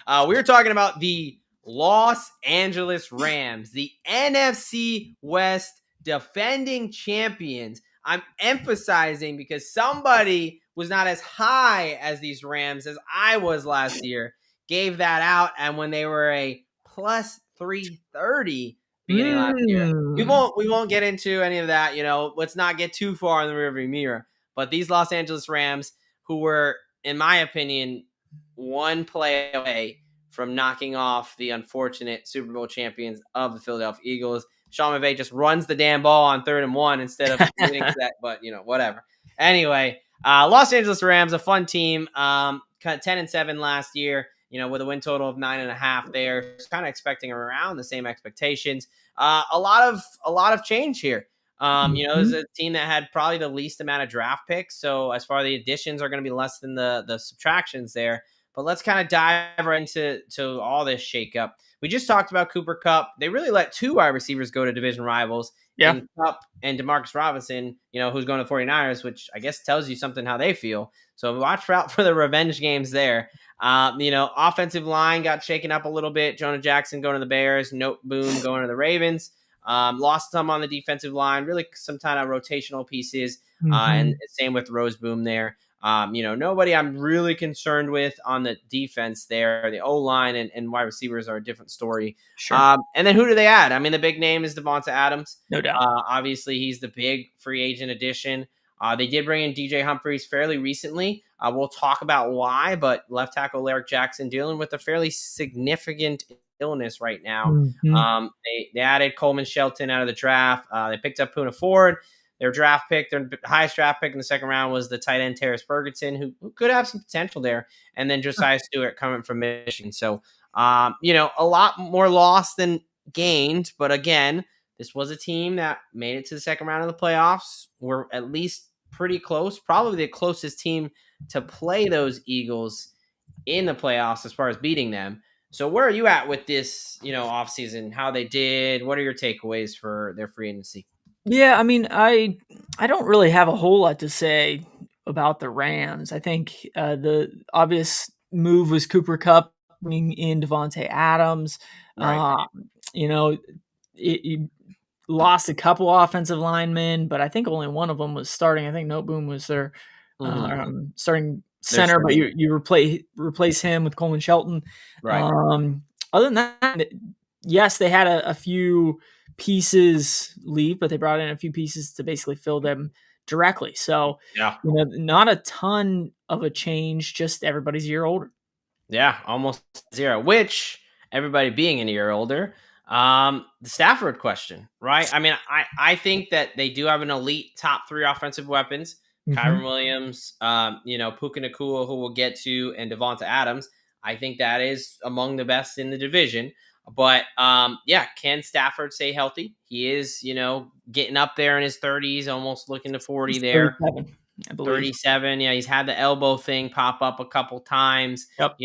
We were talking about the Los Angeles Rams, the NFC West defending champions. I'm emphasizing because somebody was not as high as these Rams as I was last year, gave that out, and when they were a plus 330 beginning last year. We won't get into any of that. Let's not get too far in the rearview mirror. But these Los Angeles Rams, who were, in my opinion, one play away from knocking off the unfortunate Super Bowl champions of the Philadelphia Eagles. Sean McVay just runs the damn ball on 3rd and 1 instead of getting that, but whatever. Anyway, Los Angeles Rams, a fun team. 10-7 last year, with a win total of 9.5 there. Kind of expecting around the same expectations. A lot of change here. There's a team that had probably the least amount of draft picks. So as far as the additions are going to be less than the subtractions there. But let's kind of dive right into all this shakeup. We just talked about Cooper Kupp. They really let 2 wide receivers go to division rivals. Yeah. In Kupp and Demarcus Robinson, who's going to the 49ers, which I guess tells you something how they feel. So watch out for the revenge games there. Offensive line got shaken up a little bit. Jonah Jackson going to the Bears. Note Boom going to the Ravens. Lost some on the defensive line. Really some kind of rotational pieces. And same with Rose Boom there. Nobody I'm really concerned with on the defense there. The O-line and wide receivers are a different story. Sure. And then who do they add? I mean, the big name is Davante Adams. No doubt. Obviously, he's the big free agent addition. They did bring in DJ Humphries fairly recently. We'll talk about why, but left tackle Larry Jackson dealing with a fairly significant illness right now. They added Coleman Shelton out of the draft. They picked up Puka Nacua. Their highest draft pick in the second round was the tight end Terrace Ferguson, who could have some potential there. And then Josiah Stewart coming from Michigan. So, a lot more lost than gained. But again, this was a team that made it to the second round of the playoffs. We're at least pretty close, probably the closest team to play those Eagles in the playoffs as far as beating them. So where are you at with this, offseason, how they did? What are your takeaways for their free agency? Yeah, I mean, I don't really have a whole lot to say about the Rams. I think the obvious move was Cooper Kupp bringing in Davante Adams. Right. He lost a couple offensive linemen, but I think only one of them was starting. I think Note Boom was their starting center, but you replace him with Coleman Shelton. Right. Other than that, yes, they had a few pieces leave, but they brought in a few pieces to basically fill them directly. So, yeah, not a ton of a change, just everybody's a year older. Yeah, almost zero, which everybody being a year older, the Stafford question, right? I mean, I think that they do have an elite top 3 offensive weapons. Kyren Williams, Puka Nacua, who we'll get to, and Davante Adams. I think that is among the best in the division. But, can Stafford stay healthy? He is, getting up there in his 30s, almost looking to 40 He's there. 37, I believe. 37. Yeah, he's had the elbow thing pop up a couple times. Yep.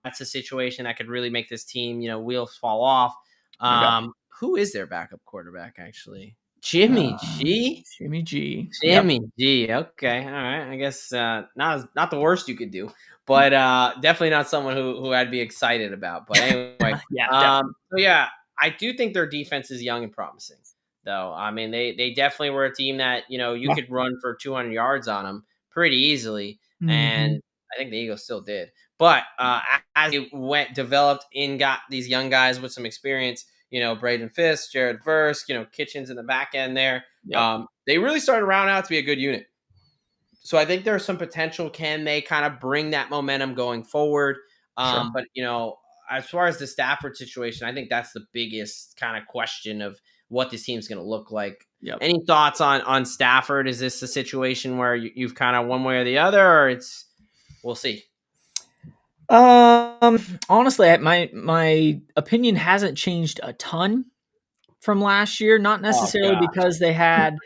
That's a situation that could really make this team, wheels fall off. Who is their backup quarterback, actually? Jimmy G? Jimmy G. Jimmy G. Okay. All right. I guess not the worst you could do, but definitely not someone who I'd be excited about. But anyway, I do think their defense is young and promising, though. I mean, they definitely were a team that, you could run for 200 yards on them pretty easily. And I think the Eagles still did. But as it developed and got these young guys with some experience, Braden Fisk, Jared Verse, Kitchens in the back end there. Yep. They really started rounding out to be a good unit. So I think there's some potential. Can they kind of bring that momentum going forward? Sure. But, as far as the Stafford situation, I think that's the biggest kind of question of what this team's going to look like. Yep. Any thoughts on Stafford? Is this a situation where you've kind of one way or the other, or we'll see? Honestly, my opinion hasn't changed a ton from last year. Not necessarily because they had,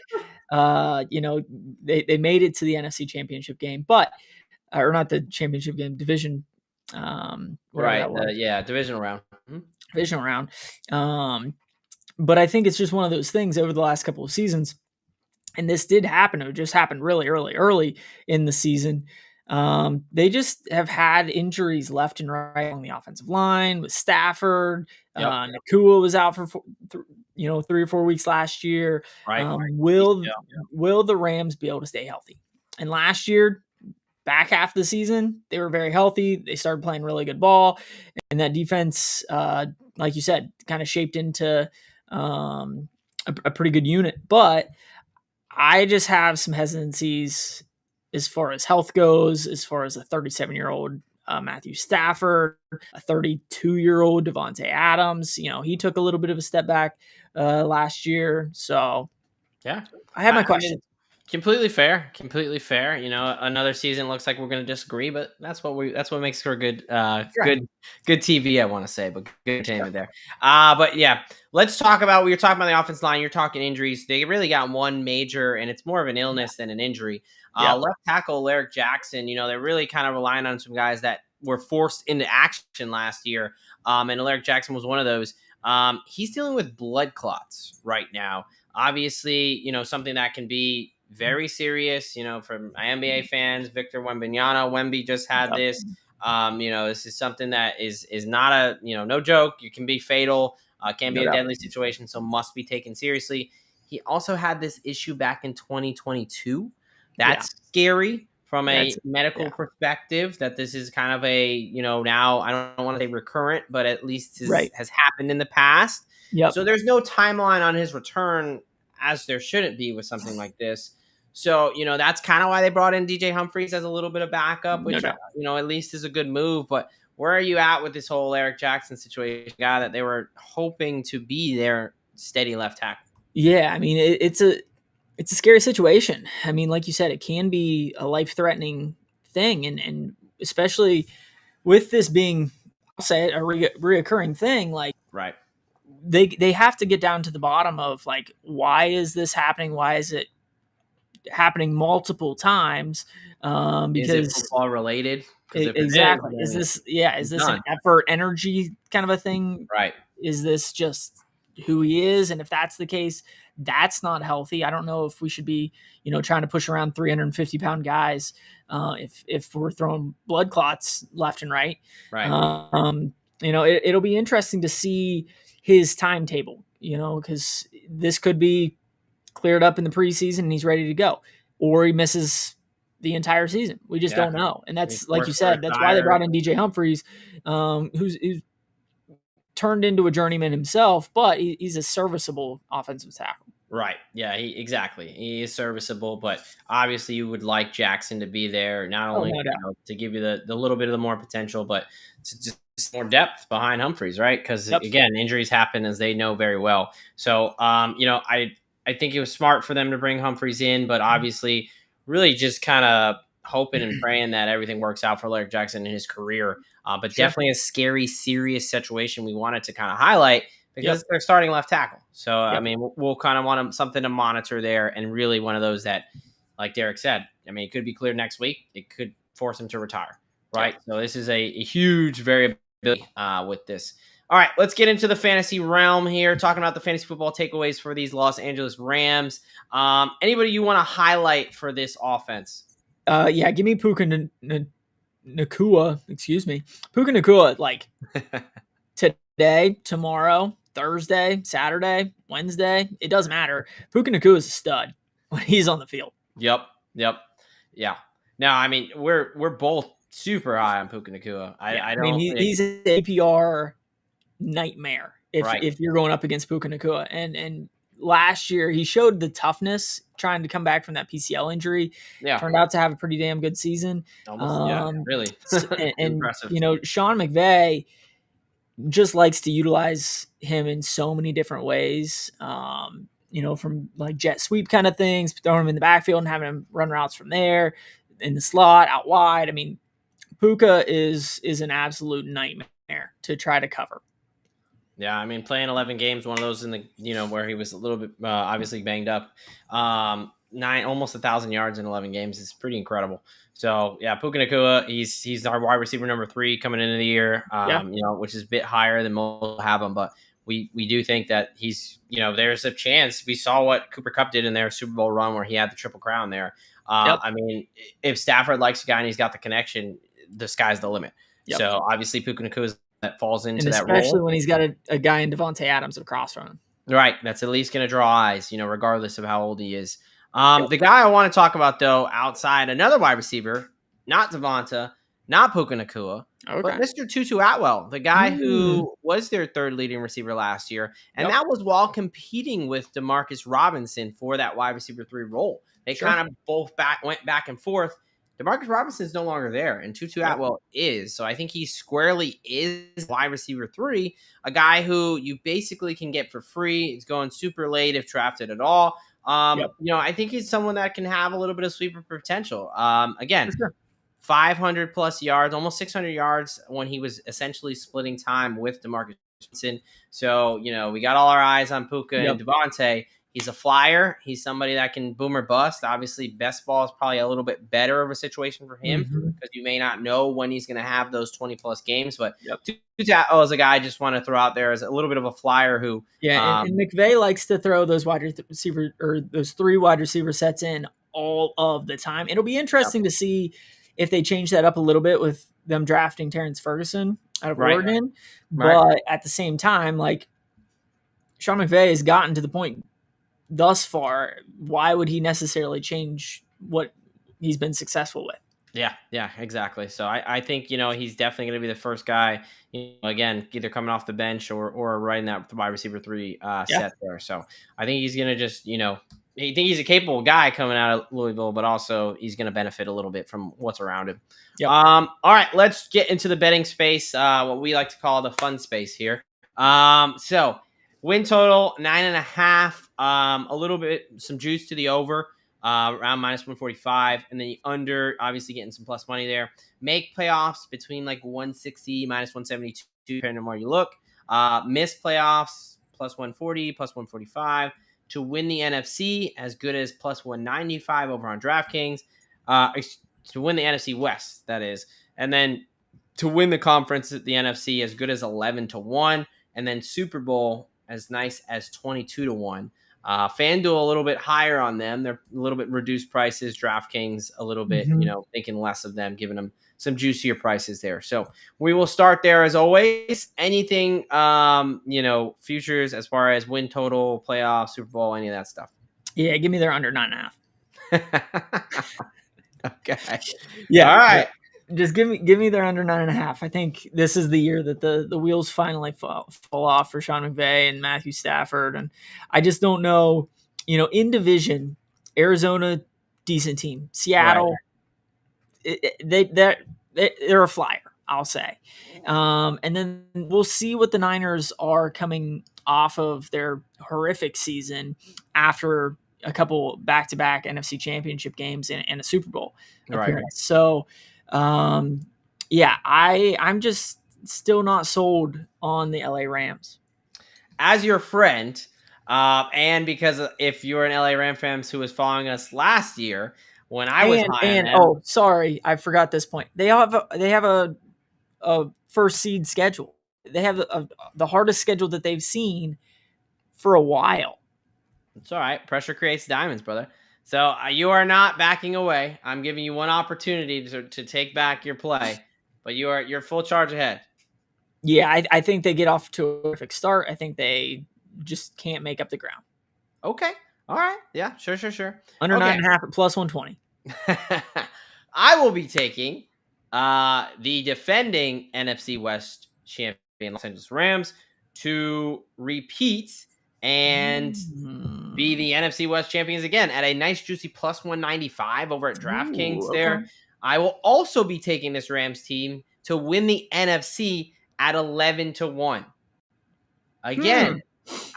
they made it to the NFC Championship game, or not the championship game, division. Right. Divisional round. Divisional round. But I think it's just one of those things over the last couple of seasons, and this did happen. It just happened really early in the season. They just have had injuries left and right on the offensive line with Stafford. Nacua was out for 3 or 4 weeks last year. Right. Will the Rams be able to stay healthy? And last year, back half of the season, they were very healthy. They started playing really good ball, and that defense, like you said, kind of shaped into a pretty good unit. But I just have some hesitancies as far as health goes, as far as a 37-year-old Matthew Stafford, a 32-year-old Davante Adams. He took a little bit of a step back last year. So, yeah, I have my question. Completely fair. Another season looks like we're going to disagree, but that's what makes for good TV, I want to say, but good entertainment there. But yeah, let's talk about, we were talking about the offensive line. You're talking injuries. They really got one major, and it's more of an illness than an injury. Left tackle Alaric Jackson, they're really kind of relying on some guys that were forced into action last year. And Alaric Jackson was one of those. He's dealing with blood clots right now. Obviously, something that can be very serious, from my NBA fans. Victor Wembanyama, Wemby just had this. This is something that is not a, no joke. It can be fatal, can be a deadly situation, so must be taken seriously. He also had this issue back in 2022. That's scary from a medical perspective, that this is kind of a, now I don't want to say recurrent, but at least has happened in the past. So there's no timeline on his return, as there shouldn't be with something like this. So, that's kind of why they brought in DJ Humphries as a little bit of backup, which, at least is a good move. But where are you at with this whole Alaric Jackson situation, guy that they were hoping to be their steady left tackle? Yeah, I mean, it's a scary situation. I mean, like you said, it can be a life-threatening thing. And especially with this being, I'll say it, a reoccurring thing, like, right. They have to get down to the bottom of, like, why is this happening? Why is it happening multiple times? Because is it football related? Exactly. Is this an effort, energy kind of a thing? Right. Is this just who he is? And if that's the case, that's not healthy. I don't know if we should be, trying to push around 350-pound guys if we're throwing blood clots left and right. Right. It'll be interesting to see his timetable, because this could be cleared up in the preseason and he's ready to go, or he misses the entire season. We just don't know. And that's, like you said, that's why they brought in DJ Humphries, who's turned into a journeyman himself, but he's a serviceable offensive tackle. Right. Yeah, he is serviceable, but obviously you would like Jackson to be there, not only to give you the little bit of the more potential, but to just more depth behind Humphries, right? Because again, injuries happen, as they know very well. So, I think it was smart for them to bring Humphries in, but obviously really just kind of hoping and praying that everything works out for Alaric Jackson in his career. But definitely a scary, serious situation we wanted to kind of highlight, because they're starting left tackle. So, I mean, we'll kind of want something to monitor there, and really one of those that, like Derek said, I mean, it could be cleared next week. It could force him to retire, right? So this is a huge variability with this. All right, let's get into the fantasy realm here, talking about the fantasy football takeaways for these Los Angeles Rams. Anybody you want to highlight for this offense? Give me Puka Nacua. Excuse me. Puka Nacua, like today, tomorrow, Thursday, Saturday, Wednesday. It doesn't matter. Puka Nacua is a stud when he's on the field. Yep. Yeah. Now, I mean, we're both super high on Puka Nacua. I mean, he's an APR nightmare if you're going up against Puka Nacua. And last year he showed the toughness trying to come back from that PCL injury. Turned out to have a pretty damn good season. Really. and Sean McVay just likes to utilize him in so many different ways. From like jet sweep kind of things, throwing him in the backfield and having him run routes from there, in the slot, out wide. I mean, Puka is an absolute nightmare to try to cover. Yeah, I mean, playing 11 games, one of those in the, where he was a little bit obviously banged up. Almost 1,000 yards in 11 games is pretty incredible. So, yeah, Puka Nacua, he's our wide receiver number 3 coming into the year, which is a bit higher than most have him. But we do think that he's, there's a chance. We saw what Cooper Kupp did in their Super Bowl run where he had the Triple Crown there. Yep. I mean, if Stafford likes a guy and he's got the connection, the sky's the limit. Yep. So obviously Puka Nacua that falls into that role. Especially when he's got a guy in Davante Adams across from him. Right. That's at least going to draw eyes, regardless of how old he is. The guy I want to talk about, though, outside another wide receiver, not Davante, not Puka Nacua, but Mr. Tutu Atwell, the guy who was their third leading receiver last year. And that was while competing with Demarcus Robinson for that wide receiver 3 role. They kind of both went back and forth. Demarcus Robinson is no longer there, and Tutu Atwell is. So I think he squarely is wide receiver 3, a guy who you basically can get for free. He's going super late if drafted at all. I think he's someone that can have a little bit of sweeper potential. Again, 500 plus yards, almost 600 yards when he was essentially splitting time with Demarcus Robinson. So, we got all our eyes on Puka and Davante. He's a flyer. He's somebody that can boom or bust. Obviously, best ball is probably a little bit better of a situation for him because you may not know when he's going to have those 20-plus games. But Tutu is a guy I just want to throw out there as a little bit of a flyer who – and McVay likes to throw those wide receiver or those 3 wide receiver sets in all of the time. It'll be interesting to see if they change that up a little bit with them drafting Terrence Ferguson out of Oregon. But at the same time, like Sean McVay has gotten to the point thus far, why would he necessarily change what he's been successful with? Yeah, exactly. So I think, he's definitely going to be the first guy, again, either coming off the bench or riding that wide receiver 3 set there. So I think he's going to just, I think he's a capable guy coming out of Louisville, but also he's going to benefit a little bit from what's around him. All right, let's get into the betting space, what we like to call the fun space here. So win total 9.5, a little bit, some juice to the over, around minus 145, and then the under, obviously getting some plus money there. Make playoffs between like 160, minus 172, depending on where you look. Miss playoffs, plus 140, plus 145. To win the NFC, as good as plus 195 over on DraftKings. To win the NFC West, that is. And then to win the conference, the NFC, as good as 11-1. And then Super Bowl, as nice as 22-1. FanDuel a little bit higher on them. They're a little bit reduced prices. DraftKings a little bit, thinking less of them, giving them some juicier prices there. So we will start there as always. Anything, futures as far as win total, playoff, Super Bowl, any of that stuff. Yeah, give me their under 9.5. Okay. Yeah. All right. Just give me their under 9.5. I think this is the year that the wheels finally fall off for Sean McVay and Matthew Stafford. And I just don't know, in division, Arizona, decent team. Seattle, they're a flyer, I'll say. And then we'll see what the Niners are coming off of their horrific season after a couple back-to-back NFC Championship games and a Super Bowl appearance. So, I'm just still not sold on the LA Rams. As your friend, and because if you're an LA Ram fans who was following us last year when I was high on them, oh, sorry, I forgot this point. They have a first seed schedule. They have the hardest schedule that they've seen for a while. It's all right. Pressure creates diamonds, brother. So you are not backing away. I'm giving you one opportunity to take back your play, but you're full charge ahead. Yeah, I think they get off to a perfect start. I think they just can't make up the ground. Okay. All right. Yeah, sure. Under 9.5 at plus 120. I will be taking the defending NFC West champion Los Angeles Rams to repeat and be the NFC West champions again at a nice juicy plus 195 over at DraftKings there. Okay. I will also be taking this Rams team to win the NFC at 11-1. Again,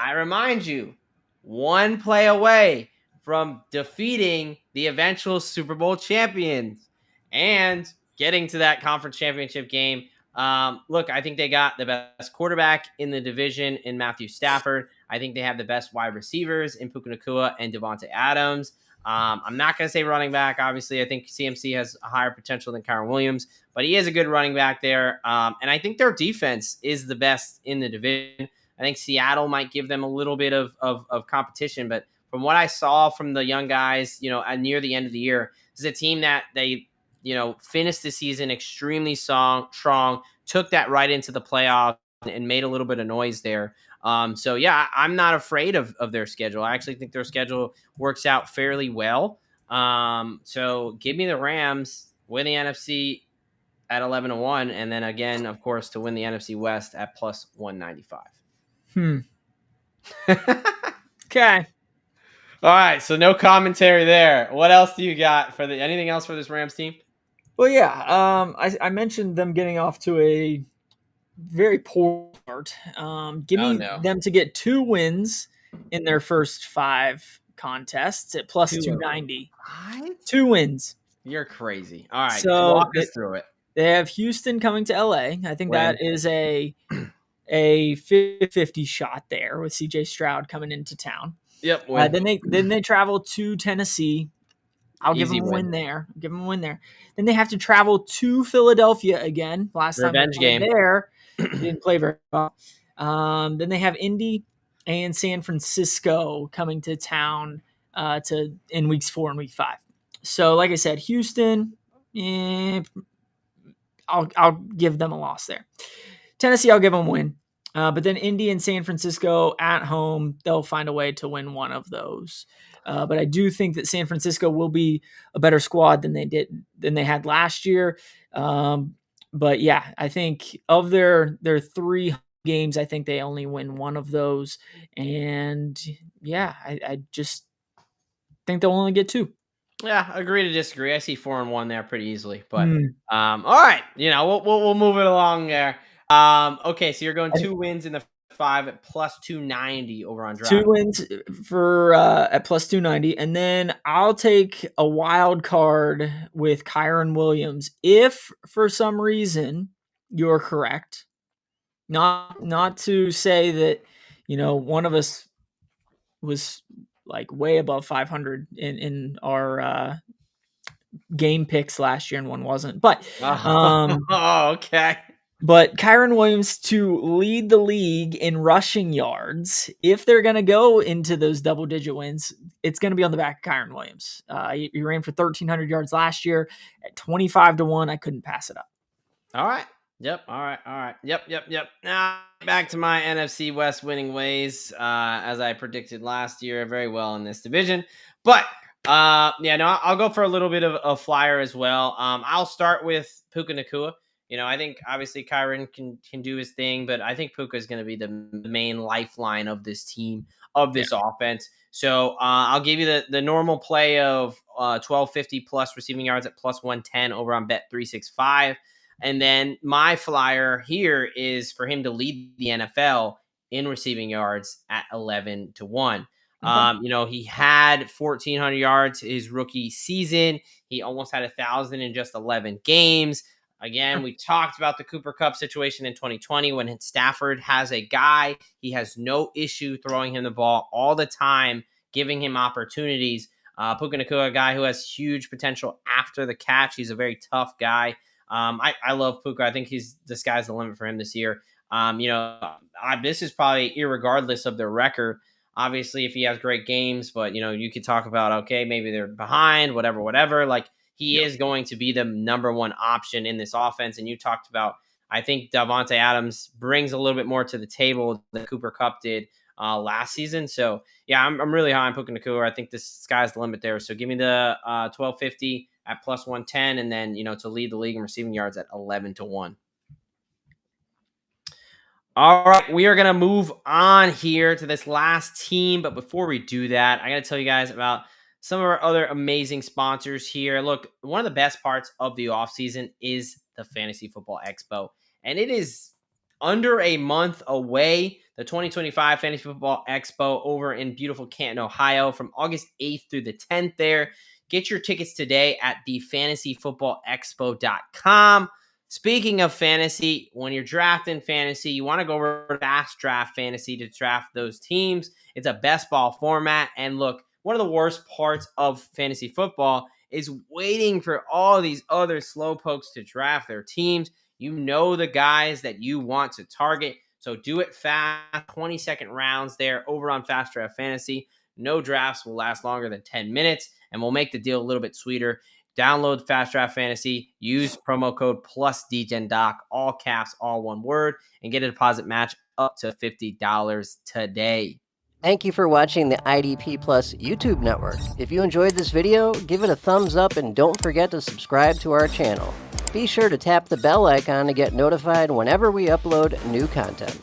I remind you, one play away from defeating the eventual Super Bowl champions and getting to that conference championship game. Look, I think they got the best quarterback in the division in Matthew Stafford. I think they have the best wide receivers in Puka Nacua and Davante Adams. I'm not going to say running back. Obviously, I think CMC has a higher potential than Kyren Williams, but he is a good running back there. And I think their defense is the best in the division. I think Seattle might give them a little bit of competition, but from what I saw from the young guys, near the end of the year, this is a team that they, finished the season extremely strong, took that right into the playoffs and made a little bit of noise there. So yeah, I'm not afraid of their schedule. I actually think their schedule works out fairly well. So give me the Rams win the NFC at 11-1, and then again, of course, to win the NFC West at plus 195. Okay. All right, so no commentary there. What else do you got for anything else for this Rams team? Well, yeah. I mentioned them getting off to a very poor start. Give me them to get 2 wins in their first 5 contests at plus 290. 2 wins. You're crazy. All right, so walk us through it. They have Houston coming to LA. I think that is a 50-50 shot there with CJ Stroud coming into town. Yep. Then they travel to Tennessee. I'll give them a win there. Then they have to travel to Philadelphia again. Last Revenge time they game there, didn't play very well. Then they have Indy and San Francisco coming to town in weeks 4 and week 5. So, like I said, Houston, I'll give them a loss there. Tennessee, I'll give them a win. But then Indy and San Francisco at home, they'll find a way to win one of those. But I do think that San Francisco will be a better squad than they had last year. But yeah, I think of their 3 games, I think they only win one of those. And yeah, I just think they'll only get 2. Yeah, agree to disagree. I see 4-1 there pretty easily, but all right, we'll move it along there. Okay, so you're going 2 wins in the 5 at plus 290 over on Drive. 2 wins for at plus 290, and then I'll take a wild card with Kyren Williams if for some reason you're correct. Not to say that one of us was like way above 500 in our game picks last year and one wasn't. But okay. But Kyren Williams to lead the league in rushing yards. If they're going to go into those double-digit wins, it's going to be on the back of Kyren Williams. He ran for 1,300 yards last year at 25-1. I couldn't pass it up. All right. Yep. All right. Yep. Now back to my NFC West winning ways, as I predicted last year very well in this division. But I'll go for a little bit of a flyer as well. I'll start with Puka Nacua. I think obviously Kyren can do his thing, but I think Puka is going to be the main lifeline of this team, of this offense. So I'll give you the normal play of 1,250 plus receiving yards at plus 110 over on Bet365. And then my flyer here is for him to lead the NFL in receiving yards at 11-1. Okay. He had 1,400 yards his rookie season. He almost had 1,000 in just 11 games. Again, we talked about the Cooper Kupp situation in 2020 when Stafford has a guy. He has no issue throwing him the ball all the time, giving him opportunities. Puka Nacua, a guy who has huge potential after the catch. He's a very tough guy. I love Puka. I think the sky's the limit for him this year. This is probably irregardless of their record. Obviously, if he has great games, but you could talk about, okay, maybe they're behind, whatever. Like he is going to be the number 1 option in this offense. And you talked about, I think Davante Adams brings a little bit more to the table than Cooper Kupp did last season. So yeah, I'm really high on Puka Nacua. I think the sky's the limit there. So give me the 1,250 at plus 110, and then to lead the league in receiving yards at 11-1. All right, we are going to move on here to this last team. But before we do that, I got to tell you guys about some of our other amazing sponsors here. Look, one of the best parts of the offseason is the Fantasy Football Expo. And it is under a month away, the 2025 Fantasy Football Expo over in beautiful Canton, Ohio, from August 8th through the 10th there. Get your tickets today at thefantasyfootballexpo.com. Speaking of fantasy, when you're drafting fantasy, you want to go over to Fast Draft Fantasy to draft those teams. It's a best ball format. And look, one of the worst parts of fantasy football is waiting for all these other slowpokes to draft their teams. You know the guys that you want to target. So do it fast, 20-second rounds there over on Fast Draft Fantasy. No drafts will last longer than 10 minutes, and we'll make the deal a little bit sweeter. Download Fast Draft Fantasy, use promo code +DGenDoc, all caps, all one word, and get a deposit match up to $50 today. Thank you for watching the IDP Plus YouTube network. If you enjoyed this video, give it a thumbs up and don't forget to subscribe to our channel. Be sure to tap the bell icon to get notified whenever we upload new content.